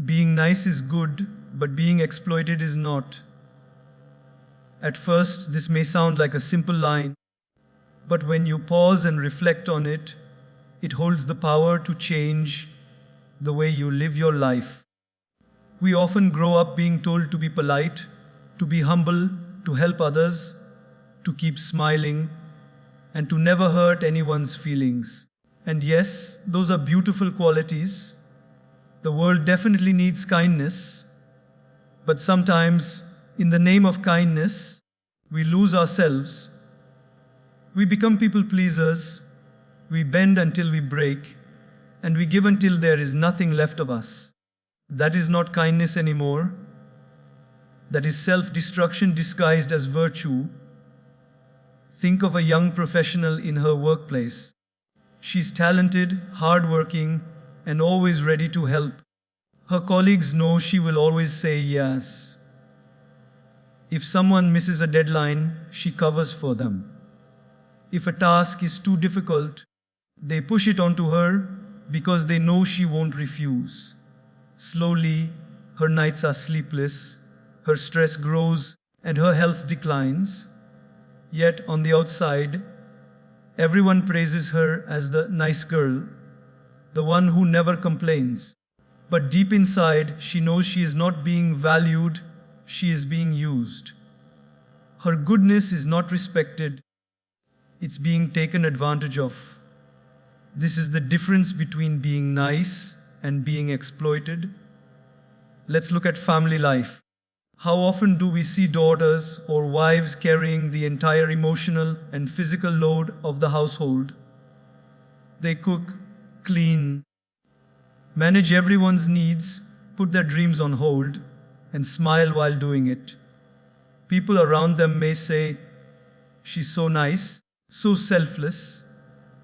Being nice is good, but being exploited is not. At first, this may sound like a simple line, but when you pause and reflect on it, it holds the power to change the way you live your life. We often grow up being told to be polite, to be humble, to help others, to keep smiling, and to never hurt anyone's feelings. And yes, those are beautiful qualities. The world definitely needs kindness, but sometimes, in the name of kindness, we lose ourselves. We become people pleasers, we bend until we break, and we give until there is nothing left of us. That is not kindness anymore. That is self-destruction disguised as virtue. Think of a young professional in her workplace. She's talented, hardworking, and always ready to help. Her colleagues know she will always say yes. If someone misses a deadline, she covers for them. If a task is too difficult, they push it onto her because they know she won't refuse. Slowly, her nights are sleepless, her stress grows, and her health declines. Yet, on the outside, everyone praises her as the nice girl, the one who never complains. But deep inside, she knows she is not being valued, she is being used. Her goodness is not respected, it's being taken advantage of. This is the difference between being nice and being exploited. Let's look at family life. How often do we see daughters or wives carrying the entire emotional and physical load of the household? They cook, clean, manage everyone's needs, put their dreams on hold, and smile while doing it. People around them may say, "She's so nice, so selfless,"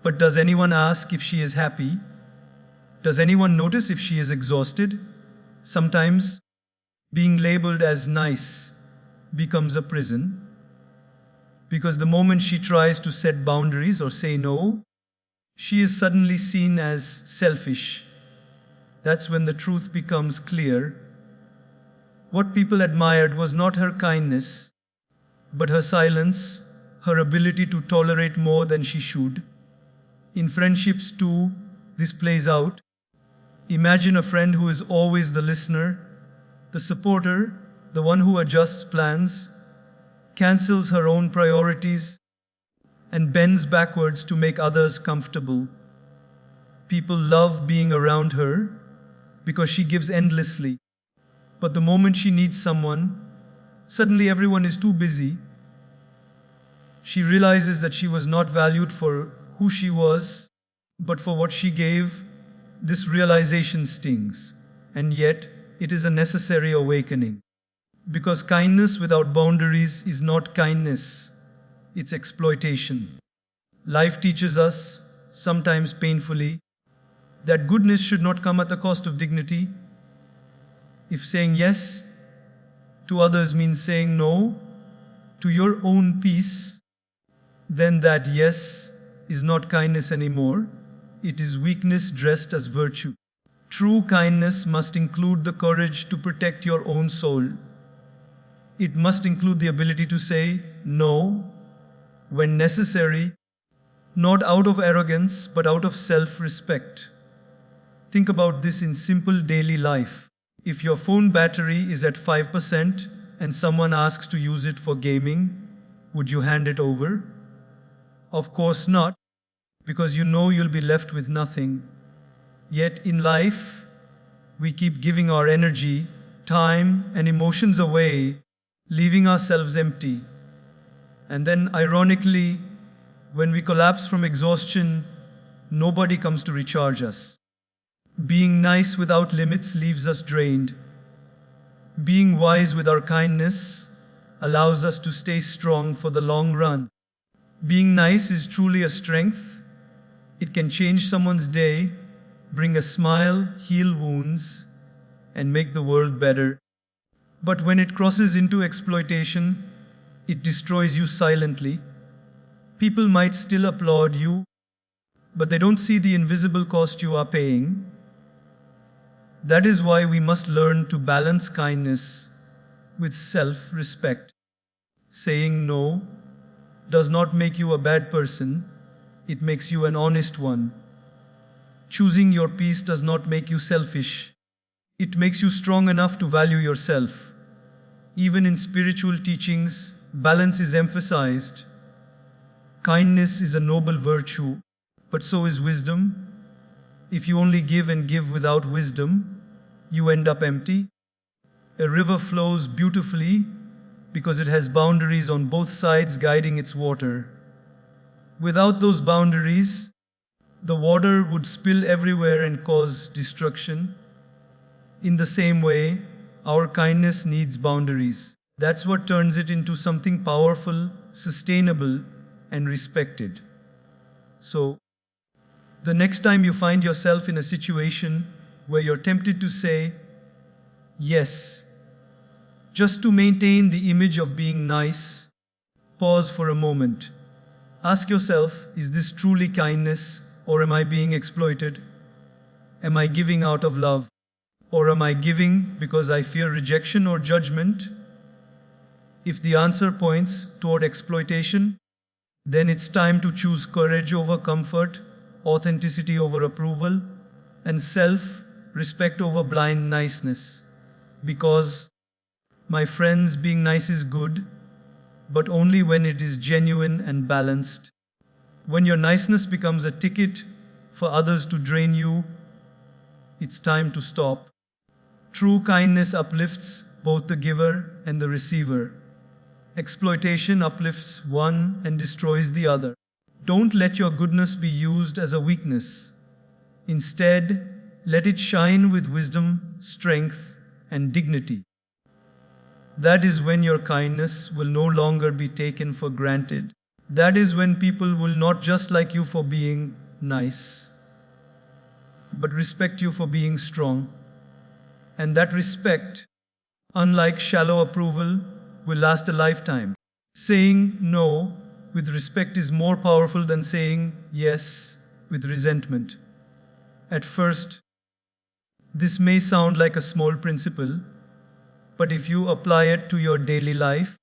but does anyone ask if she is happy? Does anyone notice if she is exhausted? Sometimes, being labeled as nice becomes a prison, because the moment she tries to set boundaries or say no, she is suddenly seen as selfish. That's when the truth becomes clear. What people admired was not her kindness, but her silence, her ability to tolerate more than she should. In friendships too, this plays out. Imagine a friend who is always the listener, the supporter, the one who adjusts plans, cancels her own priorities, and bends backwards to make others comfortable. People love being around her because she gives endlessly. But the moment she needs someone, suddenly everyone is too busy. She realizes that she was not valued for who she was, but for what she gave. This realization stings, and yet it is a necessary awakening. Because kindness without boundaries is not kindness, it's exploitation. Life teaches us, sometimes painfully, that goodness should not come at the cost of dignity. If saying yes to others means saying no to your own peace, then that yes is not kindness anymore. It is weakness dressed as virtue. True kindness must include the courage to protect your own soul. It must include the ability to say no when necessary, not out of arrogance, but out of self-respect. Think about this in simple daily life. If your phone battery is at 5% and someone asks to use it for gaming, would you hand it over? Of course not, because you know you'll be left with nothing. Yet in life, we keep giving our energy, time, and emotions away, leaving ourselves empty. And then, ironically, when we collapse from exhaustion, nobody comes to recharge us. Being nice without limits leaves us drained. Being wise with our kindness allows us to stay strong for the long run. Being nice is truly a strength. It can change someone's day, bring a smile, heal wounds, and make the world better. But when it crosses into exploitation, it destroys you silently. People might still applaud you, but they don't see the invisible cost you are paying. That is why we must learn to balance kindness with self-respect. Saying no does not make you a bad person, it makes you an honest one. Choosing your peace does not make you selfish, it makes you strong enough to value yourself. Even in spiritual teachings, balance is emphasized. Kindness is a noble virtue, but so is wisdom. If you only give and give without wisdom, you end up empty. A river flows beautifully because it has boundaries on both sides guiding its water. Without those boundaries, the water would spill everywhere and cause destruction. In the same way, our kindness needs boundaries. That's what turns it into something powerful, sustainable, and respected. So, the next time you find yourself in a situation where you're tempted to say yes, just to maintain the image of being nice, pause for a moment. Ask yourself, is this truly kindness, or am I being exploited? Am I giving out of love? Or am I giving because I fear rejection or judgment? If the answer points toward exploitation, then it's time to choose courage over comfort, authenticity over approval, and self-respect over blind niceness. Because, my friends, being nice is good, but only when it is genuine and balanced. When your niceness becomes a ticket for others to drain you, it's time to stop. True kindness uplifts both the giver and the receiver. Exploitation uplifts one and destroys the other. Don't let your goodness be used as a weakness. Instead, let it shine with wisdom, strength, and dignity. That is when your kindness will no longer be taken for granted. That is when people will not just like you for being nice, but respect you for being strong. And that respect, unlike shallow approval, will last a lifetime. Saying no with respect is more powerful than saying yes with resentment. At first, this may sound like a small principle, but if you apply it to your daily life,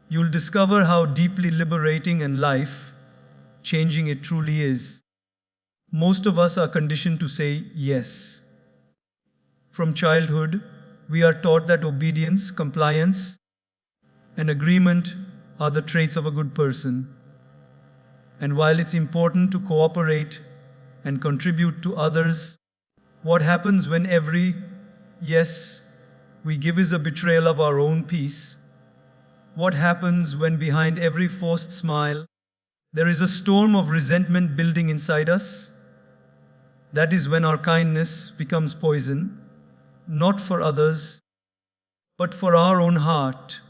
you'll discover how deeply liberating and life-changing it truly is. Most of us are conditioned to say yes. From childhood, we are taught that obedience, compliance, and agreement are the traits of a good person. And while it's important to cooperate and contribute to others, what happens when every yes we give is a betrayal of our own peace? What happens when behind every forced smile there is a storm of resentment building inside us? That is when our kindness becomes poison, not for others, but for our own heart.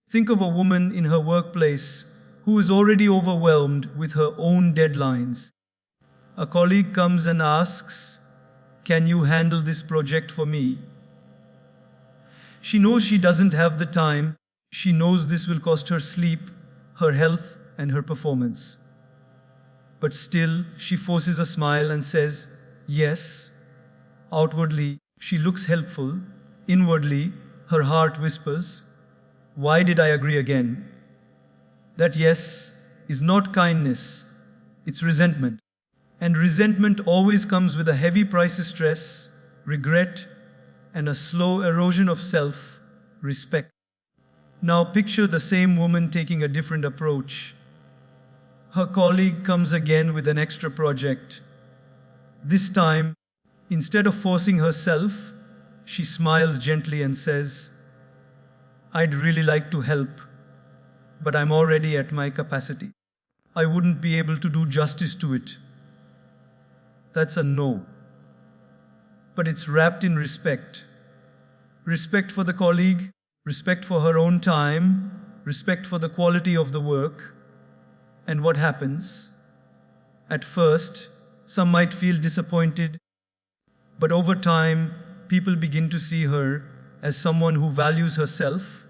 Think of a woman in her workplace who is already overwhelmed with her own deadlines. A colleague comes and asks, "Can you handle this project for me?" She knows she doesn't have the time. She knows this will cost her sleep, her health, and her performance. But still, she forces a smile and says, "Yes." Outwardly, she looks helpful. Inwardly, her heart whispers, "Why did I agree again?" That yes is not kindness, it's resentment. And resentment always comes with a heavy price of stress, regret, and a slow erosion of self-respect. Now picture the same woman taking a different approach. Her colleague comes again with an extra project. This time, instead of forcing herself, she smiles gently and says, "I'd really like to help, but I'm already at my capacity. I wouldn't be able to do justice to it." That's a no. But it's wrapped in respect. Respect for the colleague, respect for her own time, respect for the quality of the work. And what happens? At first, some might feel disappointed, but over time, people begin to see her as someone who values herself,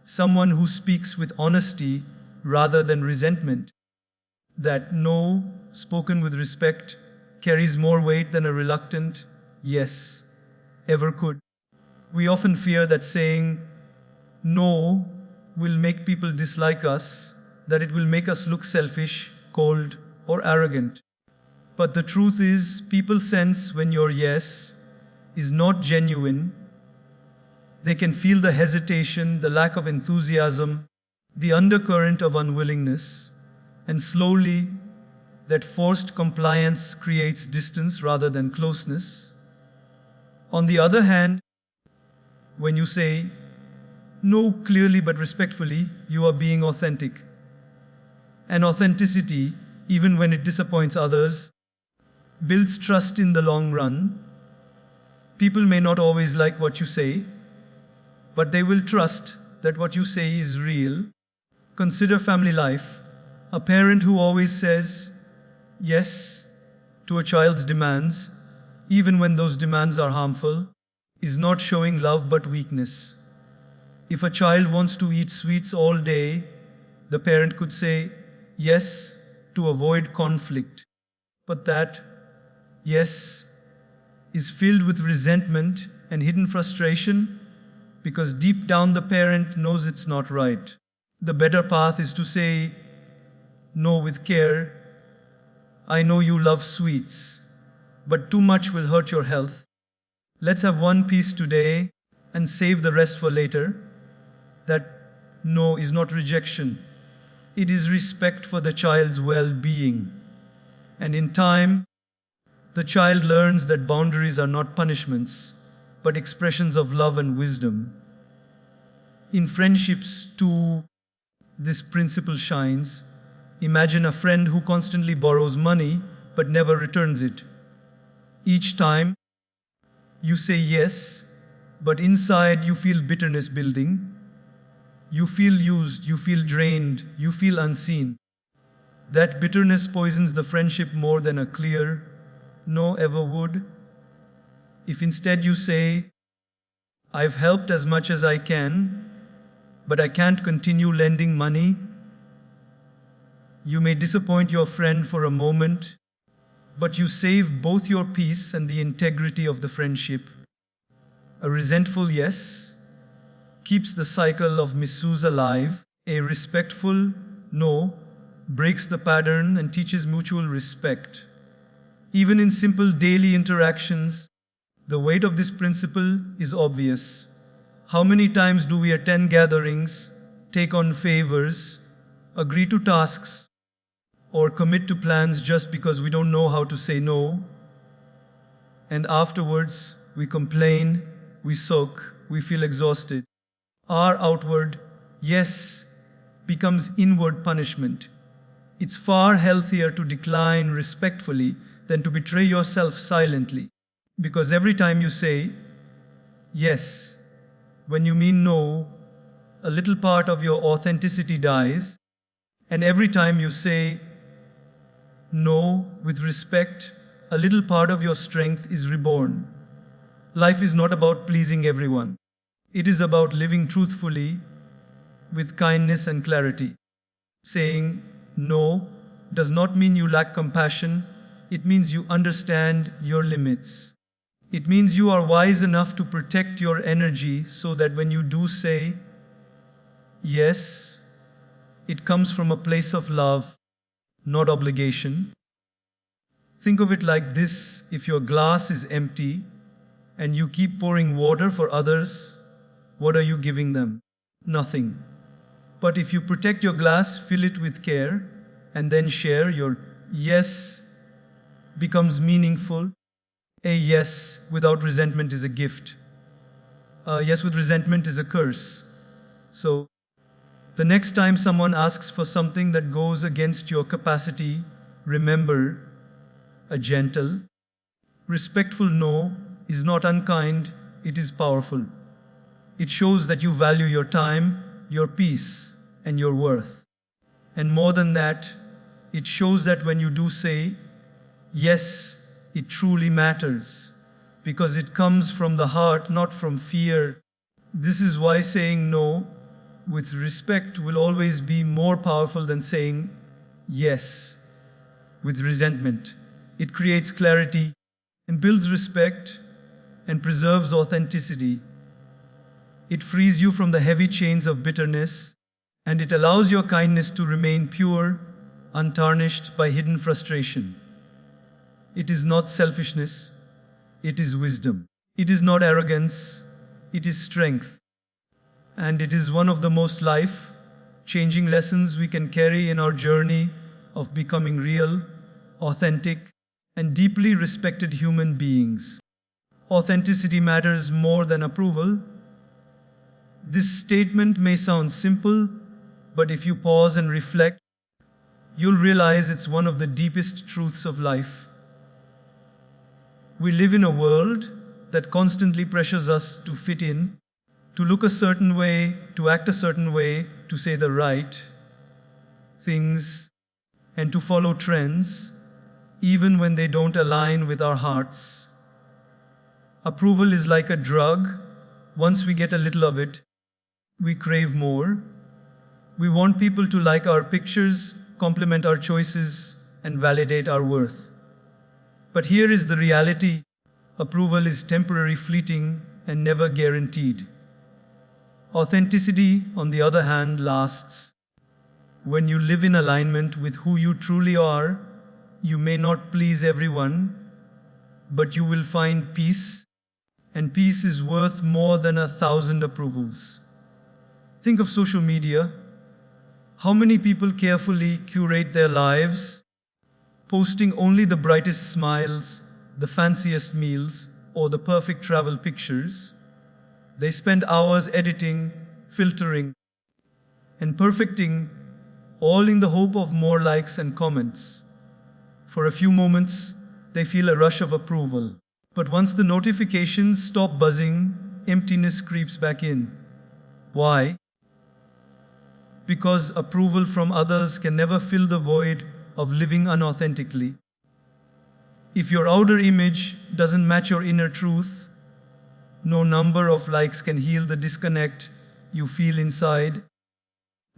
someone who speaks with honesty rather than resentment. That no, spoken with respect, carries more weight than a reluctant yes. ever could. We often fear that saying no will make people dislike us, that it will make us look selfish, cold, or arrogant. But the truth is, people sense when your yes is not genuine. They can feel the hesitation, the lack of enthusiasm, the undercurrent of unwillingness, and slowly that forced compliance creates distance rather than closeness. On the other hand, when you say no clearly but respectfully, you are being authentic. And authenticity, even when it disappoints others, builds trust in the long run. People may not always like what you say, but they will trust that what you say is real. Consider family life. A parent who always says yes to a child's demands, even when those demands are harmful, is not showing love but weakness. If a child wants to eat sweets all day, the parent could say yes to avoid conflict. But that yes is filled with resentment and hidden frustration because deep down the parent knows it's not right. The better path is to say no with care. I know you love sweets, but too much will hurt your health. Let's have one piece today and save the rest for later. That no is not rejection. It is respect for the child's well-being. And in time, the child learns that boundaries are not punishments, but expressions of love and wisdom. In friendships, too, this principle shines. Imagine a friend who constantly borrows money but never returns it. Each time, you say yes, but inside you feel bitterness building. You feel used, you feel drained, you feel unseen. That bitterness poisons the friendship more than a clear no ever would. If instead you say, I've helped as much as I can, but I can't continue lending money, you may disappoint your friend for a moment, but you save both your peace and the integrity of the friendship. A resentful yes keeps the cycle of misuse alive. A respectful no breaks the pattern and teaches mutual respect. Even in simple daily interactions, the weight of this principle is obvious. How many times do we attend gatherings, take on favors, agree to tasks, or commit to plans just because we don't know how to say no? And afterwards, we complain, we sulk, we feel exhausted. Our outward yes becomes inward punishment. It's far healthier to decline respectfully than to betray yourself silently. Because every time you say yes, when you mean no, a little part of your authenticity dies. And every time you say no with respect, a little part of your strength is reborn. Life is not about pleasing everyone. It is about living truthfully with kindness and clarity. Saying no does not mean you lack compassion. It means you understand your limits. It means you are wise enough to protect your energy so that when you do say yes, it comes from a place of love, not obligation. Think of it like this: if your glass is empty and you keep pouring water for others, what are you giving them? Nothing. But if you protect your glass, fill it with care, and then share, your yes becomes meaningful. A yes without resentment is a gift. A yes with resentment is a curse. So, the next time someone asks for something that goes against your capacity, remember, a gentle, respectful no is not unkind, it is powerful. It shows that you value your time, your peace, and your worth. And more than that, it shows that when you do say yes, it truly matters, because it comes from the heart, not from fear. This is why saying no with respect will always be more powerful than saying yes with resentment. It creates clarity and builds respect and preserves authenticity. It frees you from the heavy chains of bitterness, and it allows your kindness to remain pure, untarnished by hidden frustration. It is not selfishness, it is wisdom. It is not arrogance, it is strength. And it is one of the most life changing lessons we can carry in our journey of becoming real, authentic, and deeply respected human beings. Authenticity matters more than approval. This statement may sound simple, but if you pause and reflect, you'll realize it's one of the deepest truths of life. We live in a world that constantly pressures us to fit in, to look a certain way, to act a certain way, to say the right things, and to follow trends, even when they don't align with our hearts. Approval is like a drug. Once we get a little of it, we crave more. We want people to like our pictures, compliment our choices, and validate our worth. But here is the reality. Approval is temporary, fleeting, and never guaranteed. Authenticity, on the other hand, lasts. When you live in alignment with who you truly are, you may not please everyone, but you will find peace, and peace is worth more than 1,000 approvals. Think of social media. How many people carefully curate their lives, posting only the brightest smiles, the fanciest meals, or the perfect travel pictures? They spend hours editing, filtering, and perfecting, all in the hope of more likes and comments. For a few moments, they feel a rush of approval. But once the notifications stop buzzing, emptiness creeps back in. Why? Because approval from others can never fill the void of living unauthentically. If your outer image doesn't match your inner truth, no number of likes can heal the disconnect you feel inside.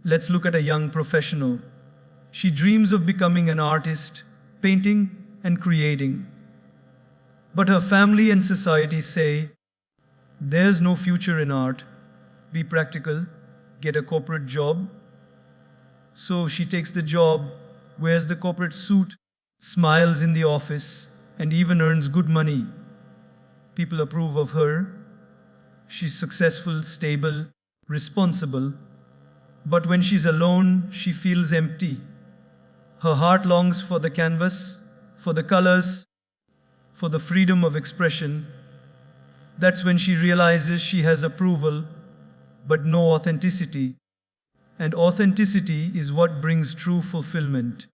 Let's look at a young professional. She dreams of becoming an artist, painting and creating. But her family and society say, there's no future in art. Be practical, get a corporate job. So she takes the job, wears the corporate suit, smiles in the office, and even earns good money. People approve of her. She's successful, stable, responsible. But when she's alone, she feels empty. Her heart longs for the canvas, for the colors, for the freedom of expression. That's when she realizes she has approval, but no authenticity. And authenticity is what brings true fulfillment.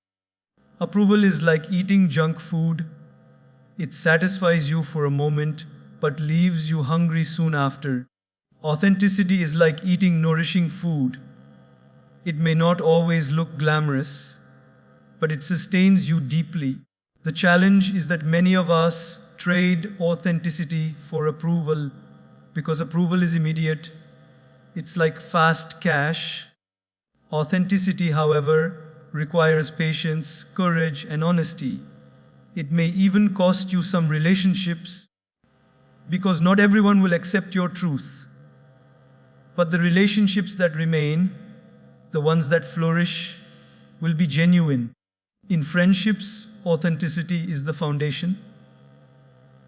Approval is like eating junk food. It satisfies you for a moment, but leaves you hungry soon after. Authenticity is like eating nourishing food. It may not always look glamorous, but it sustains you deeply. The challenge is that many of us trade authenticity for approval because approval is immediate. It's like fast cash. Authenticity, however, requires patience, courage, and honesty. It may even cost you some relationships because not everyone will accept your truth. But the relationships that remain, the ones that flourish, will be genuine. In friendships, authenticity is the foundation.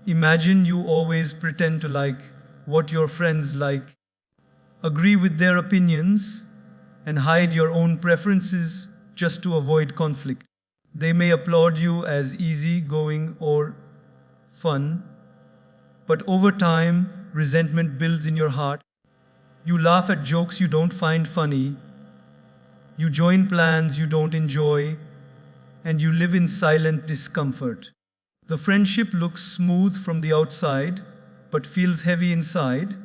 Imagine you always pretend to like what your friends like, agree with their opinions, and hide your own preferences just to avoid conflict. They may applaud you as easygoing or fun, but over time, resentment builds in your heart. You laugh at jokes you don't find funny, you join plans you don't enjoy, and you live in silent discomfort. The friendship looks smooth from the outside, but feels heavy inside.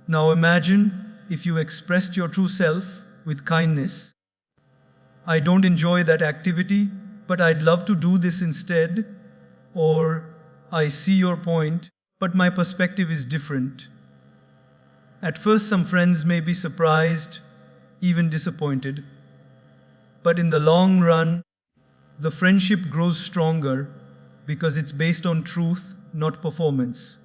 Now imagine if you expressed your true self with kindness. I don't enjoy that activity, but I'd love to do this instead. Or, I see your point, but my perspective is different. At first, some friends may be surprised, even disappointed. But in the long run, the friendship grows stronger because it's based on truth, not performance.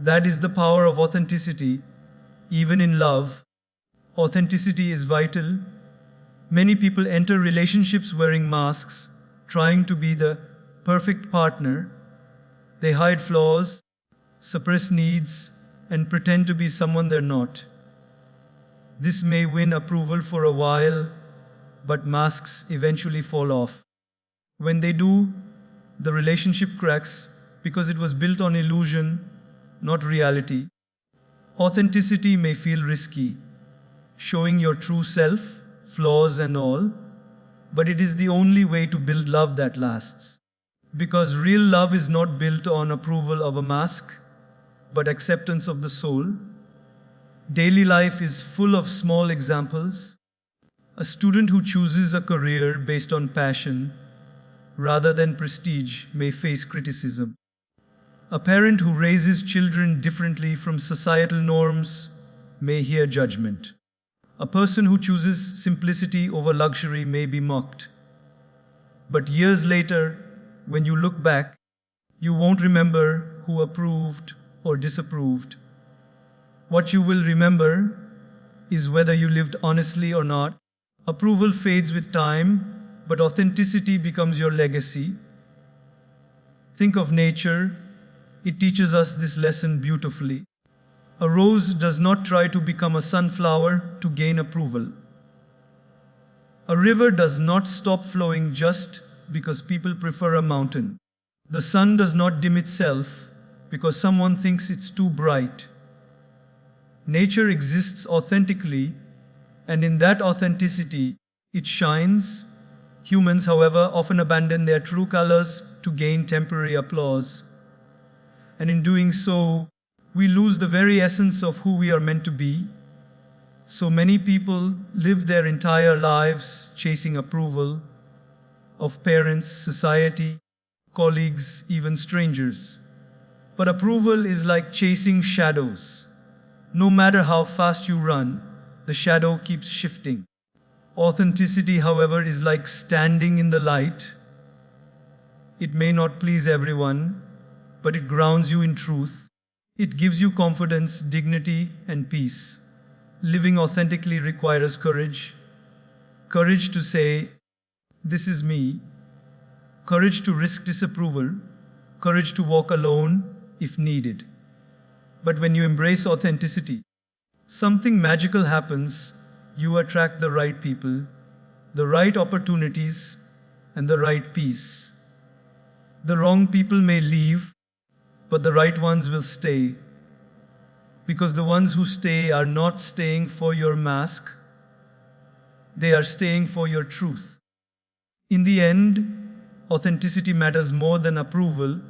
That is the power of authenticity. Even in love, authenticity is vital. Many people enter relationships wearing masks, trying to be the perfect partner. They hide flaws, suppress needs, and pretend to be someone they're not. This may win approval for a while, but masks eventually fall off. When they do, the relationship cracks because it was built on illusion, not reality. Authenticity may feel risky, showing your true self, flaws and all, but it is the only way to build love that lasts. Because real love is not built on approval of a mask, but acceptance of the soul. Daily life is full of small examples. A student who chooses a career based on passion rather than prestige may face criticism. A parent who raises children differently from societal norms may hear judgment. A person who chooses simplicity over luxury may be mocked. But years later, when you look back, you won't remember who approved or disapproved. What you will remember is whether you lived honestly or not. Approval fades with time, but authenticity becomes your legacy. Think of nature. It teaches us this lesson beautifully. A rose does not try to become a sunflower to gain approval. A river does not stop flowing just because people prefer a mountain. The sun does not dim itself because someone thinks it's too bright. Nature exists authentically, and in that authenticity, it shines. Humans, however, often abandon their true colors to gain temporary applause. And in doing so, we lose the very essence of who we are meant to be. So many people live their entire lives chasing approval of parents, society, colleagues, even strangers. But approval is like chasing shadows. No matter how fast you run, the shadow keeps shifting. Authenticity, however, is like standing in the light. It may not please everyone, but it grounds you in truth. It gives you confidence, dignity, and peace. Living authentically requires courage. Courage to say, "This is me." Courage to risk disapproval. Courage to walk alone if needed. But when you embrace authenticity, something magical happens. You attract the right people, the right opportunities, and the right peace. The wrong people may leave, but the right ones will stay. Because the ones who stay are not staying for your mask, they are staying for your truth. In the end, authenticity matters more than approval,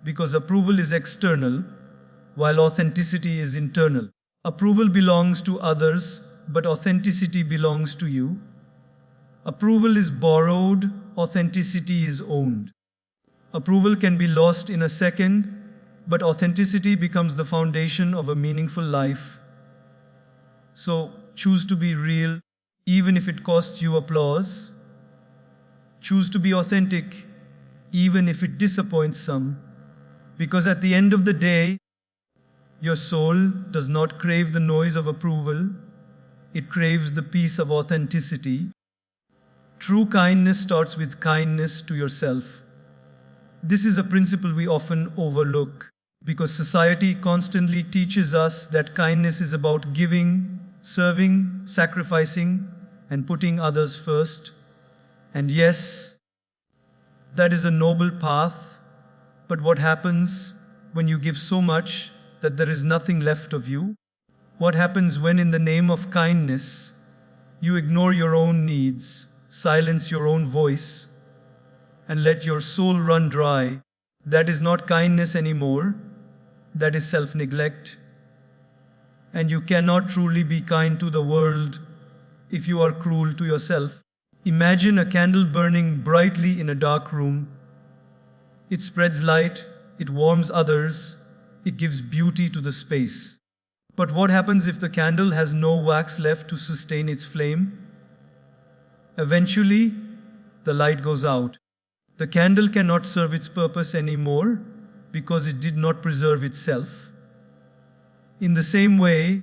because approval is external, while authenticity is internal. Approval belongs to others, but authenticity belongs to you. Approval is borrowed, authenticity is owned. Approval can be lost in a second, but authenticity becomes the foundation of a meaningful life. So choose to be real, even if it costs you applause. Choose to be authentic, even if it disappoints some. Because at the end of the day, your soul does not crave the noise of approval, it craves the peace of authenticity. True kindness starts with kindness to yourself. This is a principle we often overlook because society constantly teaches us that kindness is about giving, serving, sacrificing, and putting others first. And yes, that is a noble path, but what happens when you give so much that there is nothing left of you? What happens when, in the name of kindness, you ignore your own needs, silence your own voice, and let your soul run dry? That is not kindness anymore. That is self-neglect. And you cannot truly be kind to the world if you are cruel to yourself. Imagine a candle burning brightly in a dark room. It spreads light, it warms others, it gives beauty to the space. But what happens if the candle has no wax left to sustain its flame? Eventually, the light goes out. The candle cannot serve its purpose anymore because it did not preserve itself. In the same way,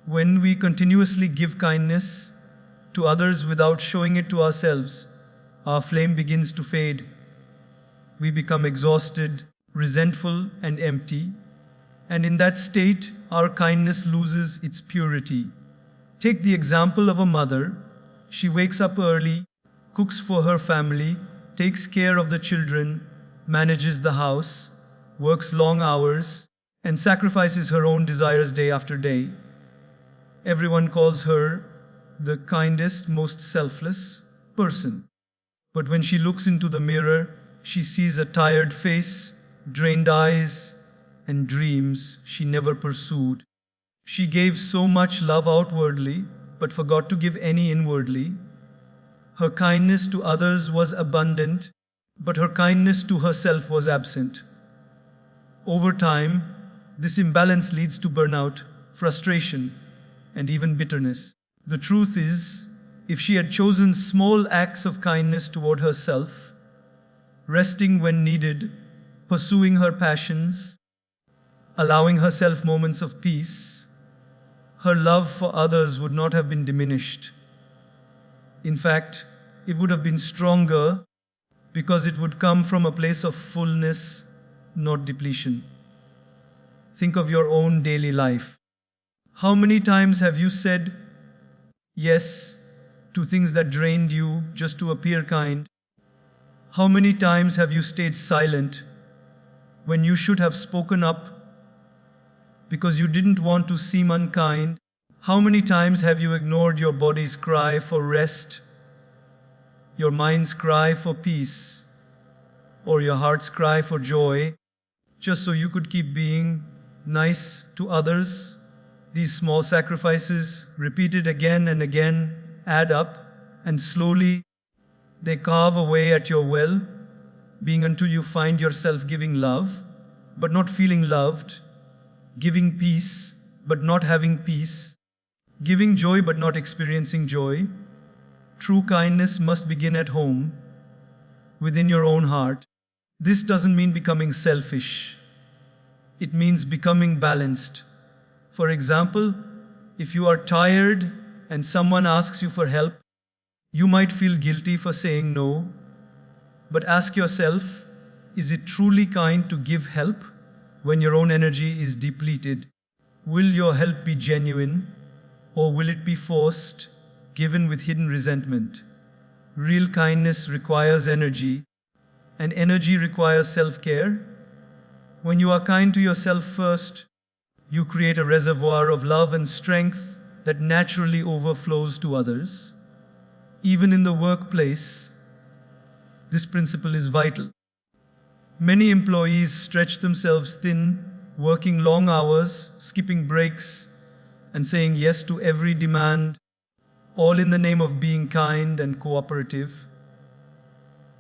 when we continuously give kindness to others without showing it to ourselves, our flame begins to fade. We become exhausted, resentful, and empty. And in that state, our kindness loses its purity. Take the example of a mother. She wakes up early, cooks for her family, takes care of the children, manages the house, works long hours, and sacrifices her own desires day after day. Everyone calls her the kindest, most selfless person. But when she looks into the mirror, she sees a tired face, drained eyes, and dreams she never pursued. She gave so much love outwardly, but forgot to give any inwardly. Her kindness to others was abundant, but her kindness to herself was absent. Over time, this imbalance leads to burnout, frustration, and even bitterness. The truth is, if she had chosen small acts of kindness toward herself, resting when needed, pursuing her passions, allowing herself moments of peace, her love for others would not have been diminished. In fact, it would have been stronger because it would come from a place of fullness, not depletion. Think of your own daily life. How many times have you said yes to things that drained you just to appear kind? How many times have you stayed silent when you should have spoken up because you didn't want to seem unkind? How many times have you ignored your body's cry for rest, your mind's cry for peace, or your heart's cry for joy, just so you could keep being nice to others? These small sacrifices, repeated again and again, add up, and slowly they carve away at your well-being until you find yourself giving love, but not feeling loved, giving peace, but not having peace, giving joy, but not experiencing joy. True kindness must begin at home, within your own heart. This doesn't mean becoming selfish. It means becoming balanced. For example, if you are tired and someone asks you for help, you might feel guilty for saying no, but ask yourself, is it truly kind to give help when your own energy is depleted? Will your help be genuine, or will it be forced, given with hidden resentment? Real kindness requires energy, and energy requires self-care. When you are kind to yourself first, you create a reservoir of love and strength that naturally overflows to others. Even in the workplace, this principle is vital. Many employees stretch themselves thin, working long hours, skipping breaks, and saying yes to every demand, all in the name of being kind and cooperative.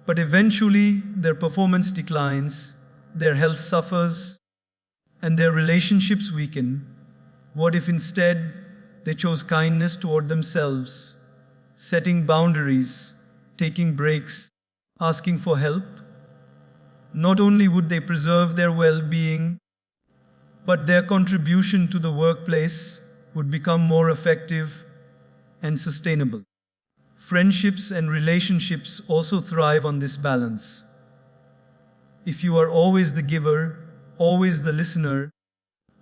But eventually, their performance declines, their health suffers, and their relationships weaken. What if instead they chose kindness toward themselves, setting boundaries, taking breaks, asking for help? Not only would they preserve their well-being, but their contribution to the workplace would become more effective and sustainable. Friendships and relationships also thrive on this balance. If you are always the giver, always the listener,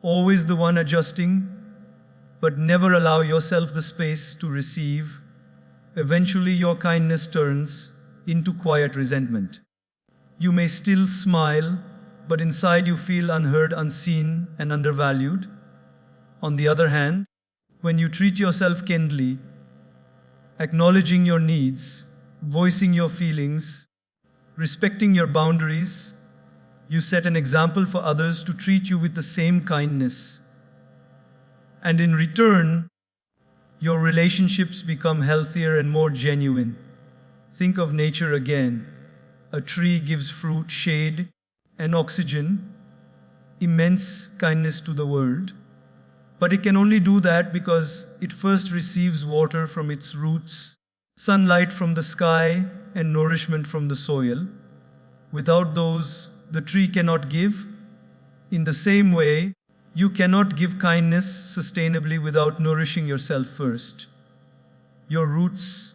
always the one adjusting, but never allow yourself the space to receive, eventually your kindness turns into quiet resentment. You may still smile, but inside you feel unheard, unseen, and undervalued. On the other hand, when you treat yourself kindly, acknowledging your needs, voicing your feelings, respecting your boundaries, you set an example for others to treat you with the same kindness. And in return, your relationships become healthier and more genuine. Think of nature again. A tree gives fruit, shade, and oxygen, immense kindness to the world. But it can only do that because it first receives water from its roots, sunlight from the sky, and nourishment from the soil. Without those, the tree cannot give. In the same way, You cannot give kindness sustainably without nourishing yourself first. Your roots,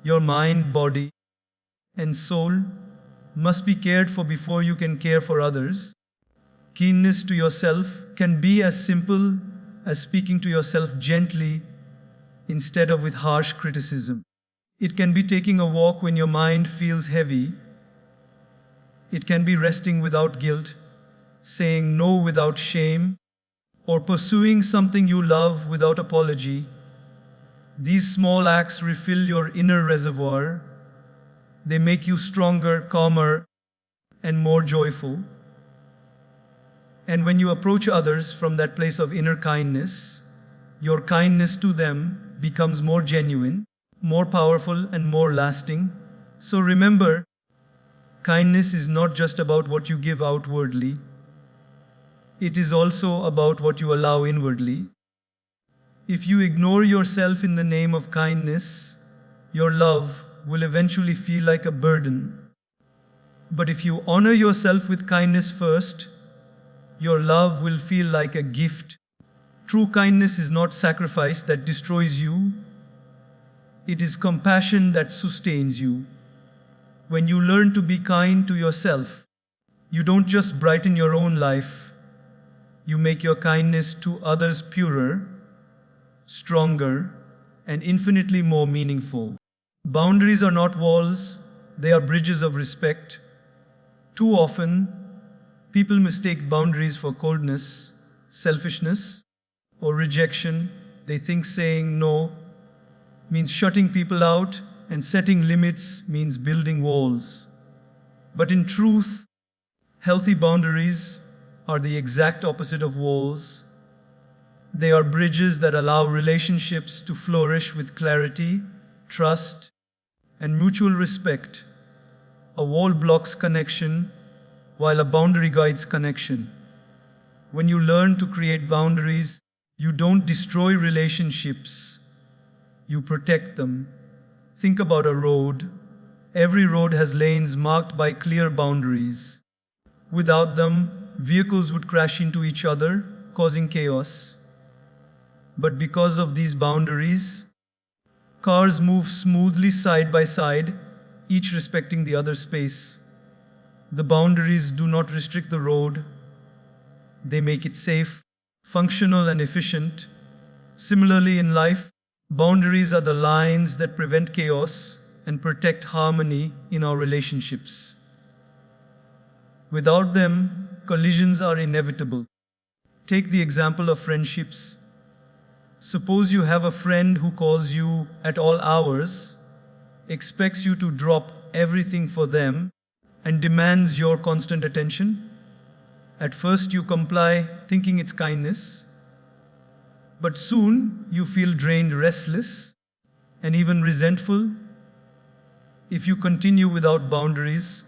your mind, body, and soul must be cared for before you can care for others. Keenness to yourself can be as simple as speaking to yourself gently instead of with harsh criticism. It can be taking a walk when your mind feels heavy. It can be resting without guilt, saying no without shame, or pursuing something you love without apology. These small acts refill your inner reservoir. They make you stronger, calmer, and more joyful. And when you approach others from that place of inner kindness, your kindness to them becomes more genuine, more powerful, and more lasting. So remember, kindness is not just about what you give outwardly, it is also about what you allow inwardly. If you ignore yourself in the name of kindness, your love will eventually feel like a burden. But if you honor yourself with kindness first, your love will feel like a gift. True kindness is not sacrifice that destroys you. It is compassion that sustains you. When you learn to be kind to yourself, you don't just brighten your own life, you make your kindness to others purer, stronger, and infinitely more meaningful. Boundaries are not walls, they are bridges of respect. Too often, people mistake boundaries for coldness, selfishness, or rejection. They think saying no means shutting people out, and setting limits means building walls. But in truth, healthy boundaries are the exact opposite of walls. They are bridges that allow relationships to flourish with clarity, trust, and mutual respect. A wall blocks connection, while a boundary guides connection. When you learn to create boundaries, you don't destroy relationships, you protect them. Think about a road. Every road has lanes marked by clear boundaries. Without them, vehicles would crash into each other, causing chaos. But because of these boundaries, cars move smoothly side by side, each respecting the other's space. The boundaries do not restrict the road, they make it safe, functional, and efficient. Similarly, in life, boundaries are the lines that prevent chaos and protect harmony in our relationships. Without them, collisions are inevitable. Take the example of friendships. Suppose you have a friend who calls you at all hours, expects you to drop everything for them, and demands your constant attention. At first you comply, thinking it's kindness, but soon you feel drained, restless, and even resentful. If you continue without boundaries,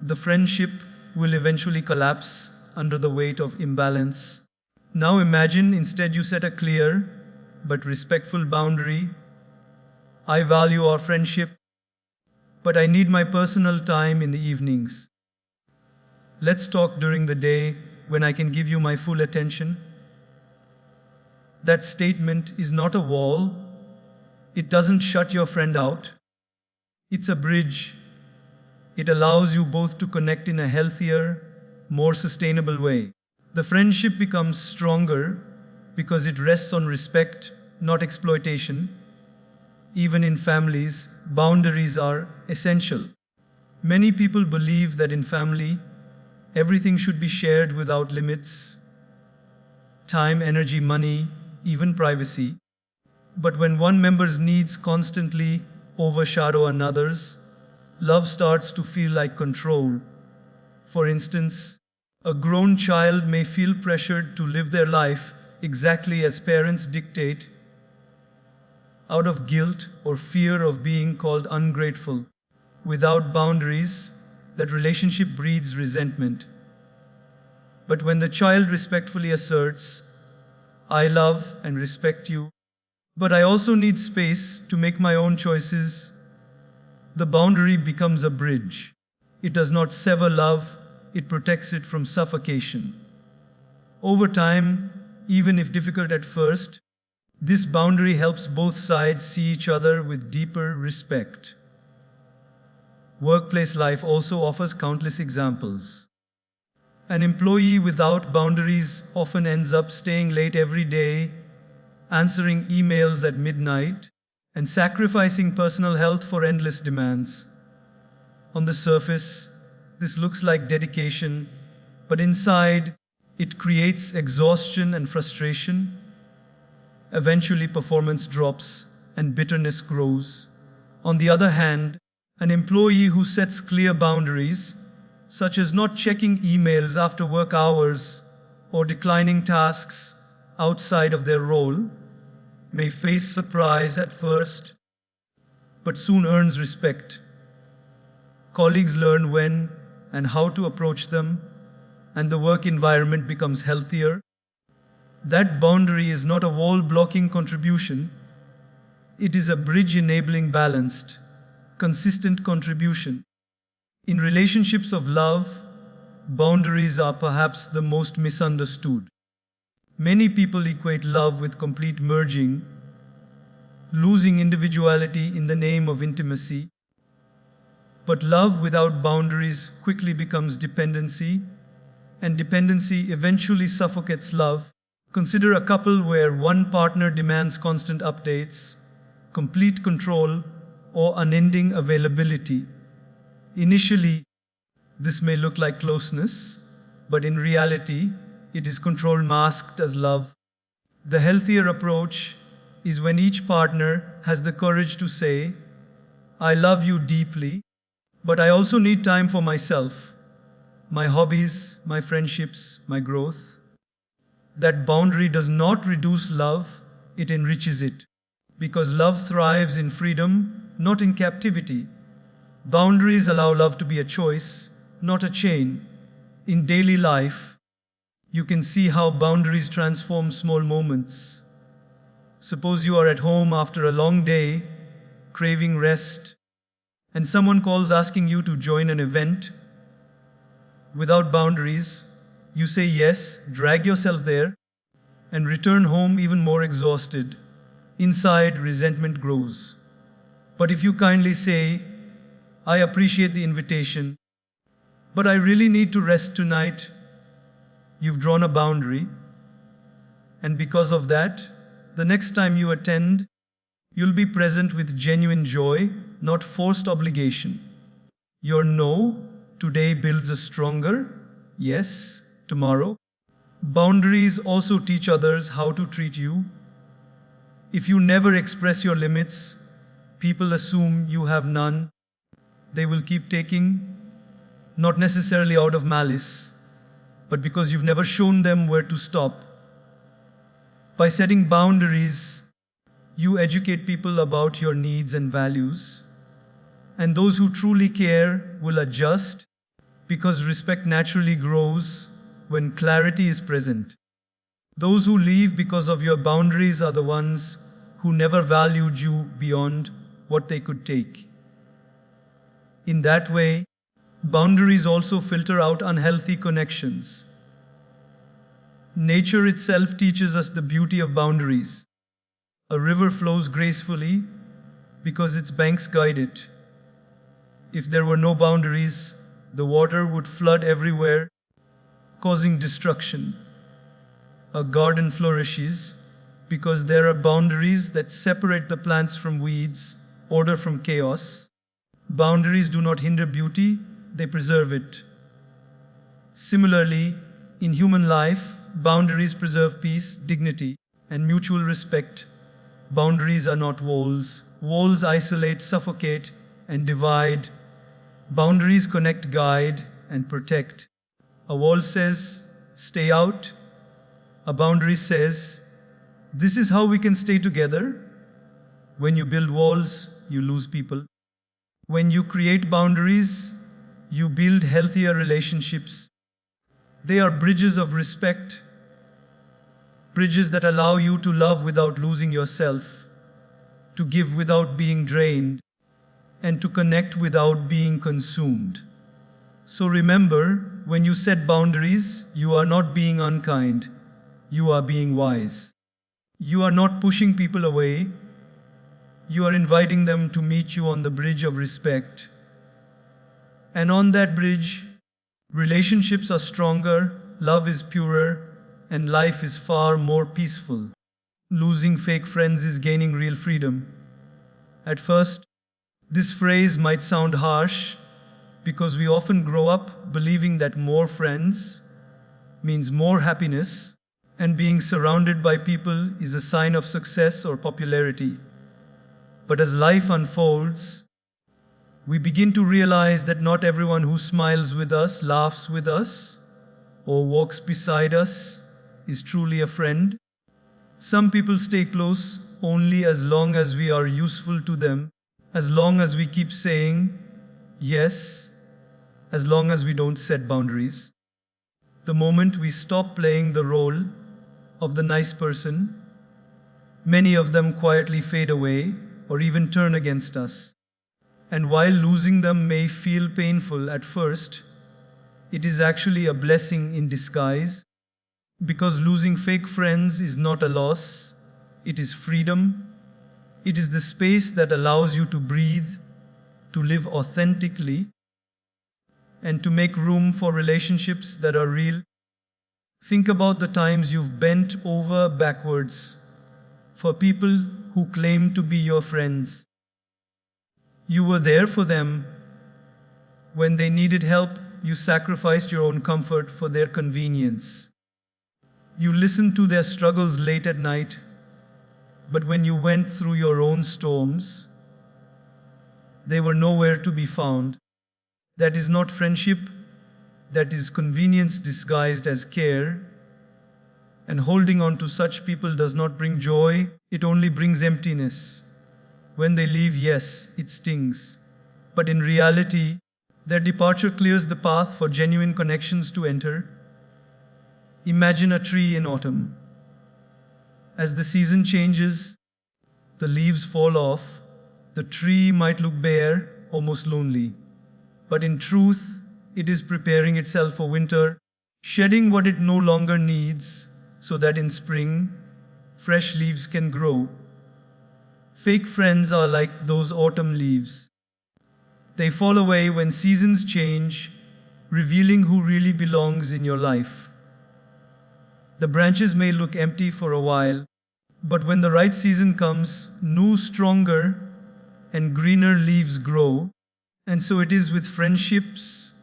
the friendship will eventually collapse under the weight of imbalance. Now imagine instead you set a clear but respectful boundary. I value our friendship, but I need my personal time in the evenings. Let's talk during the day when I can give you my full attention. That statement is not a wall. It doesn't shut your friend out. It's a bridge. It allows you both to connect in a healthier, more sustainable way. The friendship becomes stronger because it rests on respect, not exploitation. Even in families, boundaries are essential. Many people believe that in family, everything should be shared without limits. Time, energy, money, even privacy. But when one member's needs constantly overshadow another's, love starts to feel like control. For instance, a grown child may feel pressured to live their life exactly as parents dictate, out of guilt or fear of being called ungrateful. Without boundaries, that relationship breeds resentment. But when the child respectfully asserts, I love and respect you, but I also need space to make my own choices, the boundary becomes a bridge. It does not sever love, it protects it from suffocation. Over time, even if difficult at first, this boundary helps both sides see each other with deeper respect. Workplace life also offers countless examples. An employee without boundaries often ends up staying late every day, answering emails at midnight, and sacrificing personal health for endless demands. On the surface, this looks like dedication, but inside, it creates exhaustion and frustration. Eventually, performance drops and bitterness grows. On the other hand, an employee who sets clear boundaries, such as not checking emails after work hours or declining tasks outside of their role, may face surprise at first, but soon earns respect. Colleagues learn when and how to approach them, and the work environment becomes healthier. That boundary is not a wall blocking contribution, it is a bridge enabling balanced, consistent contribution. In relationships of love, boundaries are perhaps the most misunderstood. Many people equate love with complete merging, losing individuality in the name of intimacy. But love without boundaries quickly becomes dependency, and dependency eventually suffocates love. Consider a couple where one partner demands constant updates, complete control, or unending availability. Initially, this may look like closeness, but in reality, it is control masked as love. The healthier approach is when each partner has the courage to say, "I love you deeply, but I also need time for myself, my hobbies, my friendships, my growth." That boundary does not reduce love, it enriches it. Because love thrives in freedom, not in captivity. Boundaries allow love to be a choice, not a chain. In daily life, you can see how boundaries transform small moments. Suppose you are at home after a long day, craving rest, and someone calls asking you to join an event. Without boundaries, you say yes, drag yourself there, and return home even more exhausted. Inside, resentment grows. But if you kindly say, "I appreciate the invitation, but I really need to rest tonight," you've drawn a boundary. And because of that, the next time you attend, you'll be present with genuine joy, not forced obligation. Your no today builds a stronger yes tomorrow. Boundaries also teach others how to treat you. If you never express your limits, people assume you have none. They will keep taking, not necessarily out of malice, but because you've never shown them where to stop. By setting boundaries, you educate people about your needs and values, and those who truly care will adjust, because respect naturally grows when clarity is present. Those who leave because of your boundaries are the ones who never valued you beyond what they could take. In that way, boundaries also filter out unhealthy connections. Nature itself teaches us the beauty of boundaries. A river flows gracefully because its banks guide it. If there were no boundaries, the water would flood everywhere, causing destruction. A garden flourishes because there are boundaries that separate the plants from weeds, order from chaos. Boundaries do not hinder beauty, they preserve it. Similarly, in human life, boundaries preserve peace, dignity, and mutual respect. Boundaries are not walls. Walls isolate, suffocate, and divide. Boundaries connect, guide, and protect. A wall says, "Stay out." A boundary says, "This is how we can stay together." When you build walls, you lose people. When you create boundaries, you build healthier relationships. They are bridges of respect, bridges that allow you to love without losing yourself, to give without being drained, and to connect without being consumed. So remember, when you set boundaries, you are not being unkind, you are being wise. You are not pushing people away, you are inviting them to meet you on the bridge of respect. And on that bridge, relationships are stronger, love is purer, and life is far more peaceful. Losing fake friends is gaining real freedom. At first, this phrase might sound harsh because we often grow up believing that more friends means more happiness, and being surrounded by people is a sign of success or popularity. But as life unfolds, we begin to realize that not everyone who smiles with us, laughs with us, or walks beside us is truly a friend. Some people stay close only as long as we are useful to them, as long as we keep saying yes, as long as we don't set boundaries. The moment we stop playing the role of the nice person, many of them quietly fade away or even turn against us. And while losing them may feel painful at first, it is actually a blessing in disguise, because losing fake friends is not a loss, it is freedom. It is the space that allows you to breathe, to live authentically, and to make room for relationships that are real. Think about the times you've bent over backwards for people who claim to be your friends. You were there for them. When they needed help, you sacrificed your own comfort for their convenience. You listened to their struggles late at night, but when you went through your own storms, they were nowhere to be found. That is not friendship, that is convenience disguised as care. And holding on to such people does not bring joy, it only brings emptiness. When they leave, yes, it stings. But in reality, their departure clears the path for genuine connections to enter. Imagine a tree in autumn. As the season changes, the leaves fall off, the tree might look bare, almost lonely. But in truth, it is preparing itself for winter, shedding what it no longer needs, so that in spring, fresh leaves can grow. Fake friends are like those autumn leaves. They fall away when seasons change, revealing who really belongs in your life. The branches may look empty for a while, but when the right season comes, new, stronger, and greener leaves grow. And so it is with friendships.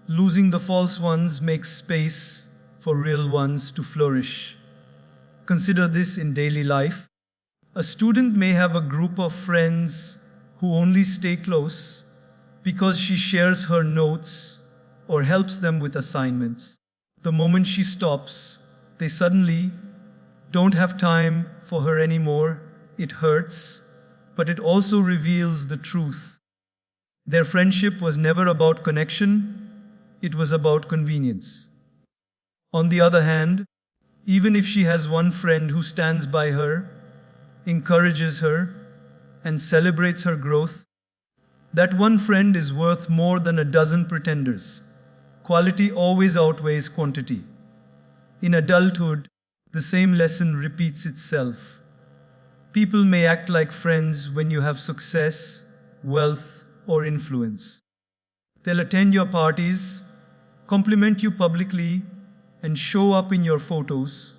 Losing the false ones makes space for real ones to flourish. Consider this in daily life. A student may have a group of friends who only stay close because she shares her notes or helps them with assignments. The moment she stops, they suddenly don't have time for her anymore. It hurts, but it also reveals the truth. Their friendship was never about connection, it was about convenience. On the other hand, even if she has one friend who stands by her, encourages her, and celebrates her growth, that one friend is worth more than a dozen pretenders. Quality always outweighs quantity. In adulthood, the same lesson repeats itself. People may act like friends when you have success, wealth, or influence. They'll attend your parties, compliment you publicly, and show up in your photos.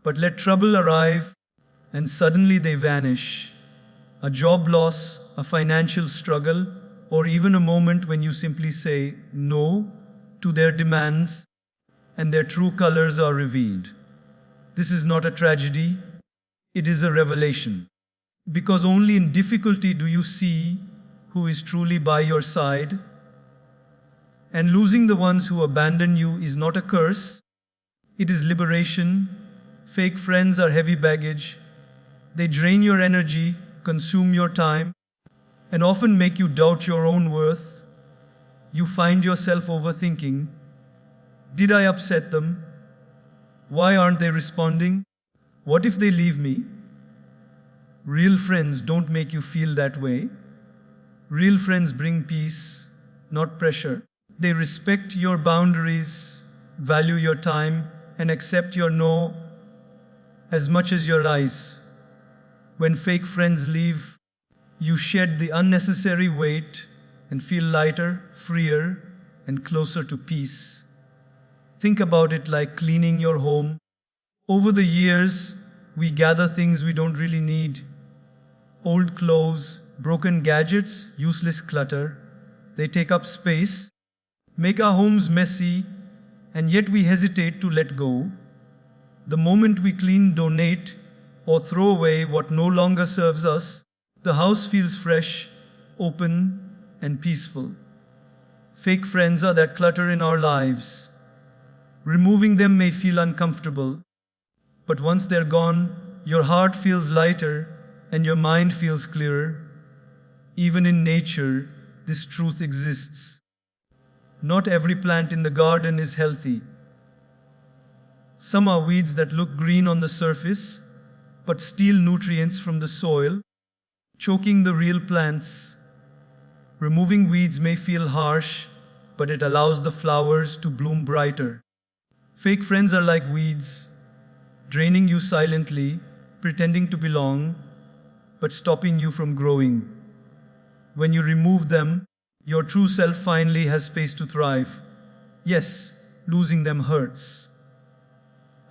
But let trouble arrive, and suddenly they vanish. A job loss, a financial struggle, or even a moment when you simply say no to their demands, and their true colors are revealed. This is not a tragedy, it is a revelation. Because only in difficulty do you see who is truly by your side. And losing the ones who abandon you is not a curse, it is liberation. Fake friends are heavy baggage. They drain your energy, consume your time, and often make you doubt your own worth. You find yourself overthinking. Did I upset them? Why aren't they responding? What if they leave me? Real friends don't make you feel that way. Real friends bring peace, not pressure. They respect your boundaries, value your time, and accept your no as much as your eyes. When fake friends leave, you shed the unnecessary weight and feel lighter, freer, and closer to peace. Think about it like cleaning your home. Over the years, we gather things we don't really need: old clothes, broken gadgets, useless clutter. They take up space, make our homes messy, and yet we hesitate to let go. The moment we clean, donate, or throw away what no longer serves us, the house feels fresh, open, and peaceful. Fake friends are that clutter in our lives. Removing them may feel uncomfortable, but once they're gone, your heart feels lighter and your mind feels clearer. Even in nature, this truth exists. Not every plant in the garden is healthy. Some are weeds that look green on the surface, but steal nutrients from the soil, choking the real plants. Removing weeds may feel harsh, but it allows the flowers to bloom brighter. Fake friends are like weeds, draining you silently, pretending to belong, but stopping you from growing. When you remove them, your true self finally has space to thrive. Yes, losing them hurts.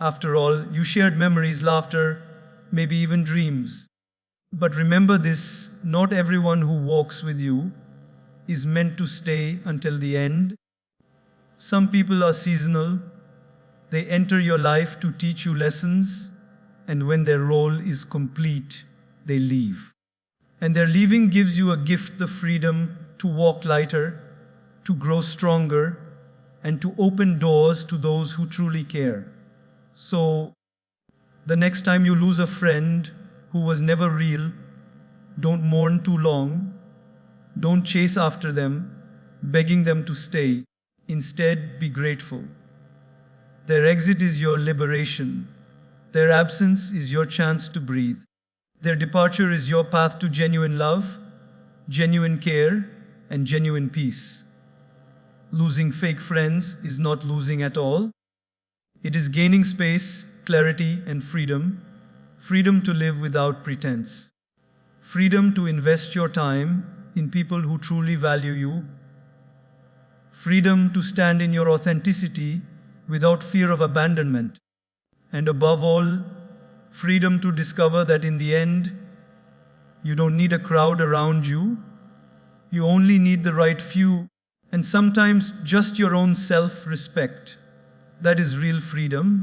After all, you shared memories, laughter, maybe even dreams. But remember this: not everyone who walks with you is meant to stay until the end. Some people are seasonal. They enter your life to teach you lessons, and when their role is complete, they leave. And their leaving gives you a gift: the freedom to walk lighter, to grow stronger, and to open doors to those who truly care. So, the next time you lose a friend who was never real, don't mourn too long. Don't chase after them, begging them to stay. Instead, be grateful. Their exit is your liberation. Their absence is your chance to breathe. Their departure is your path to genuine love, genuine care, and genuine peace. Losing fake friends is not losing at all. It is gaining space, clarity, and freedom. Freedom to live without pretense. Freedom to invest your time in people who truly value you. Freedom to stand in your authenticity without fear of abandonment. And above all, freedom to discover that in the end, you don't need a crowd around you. You only need the right few, and sometimes just your own self-respect. That is real freedom.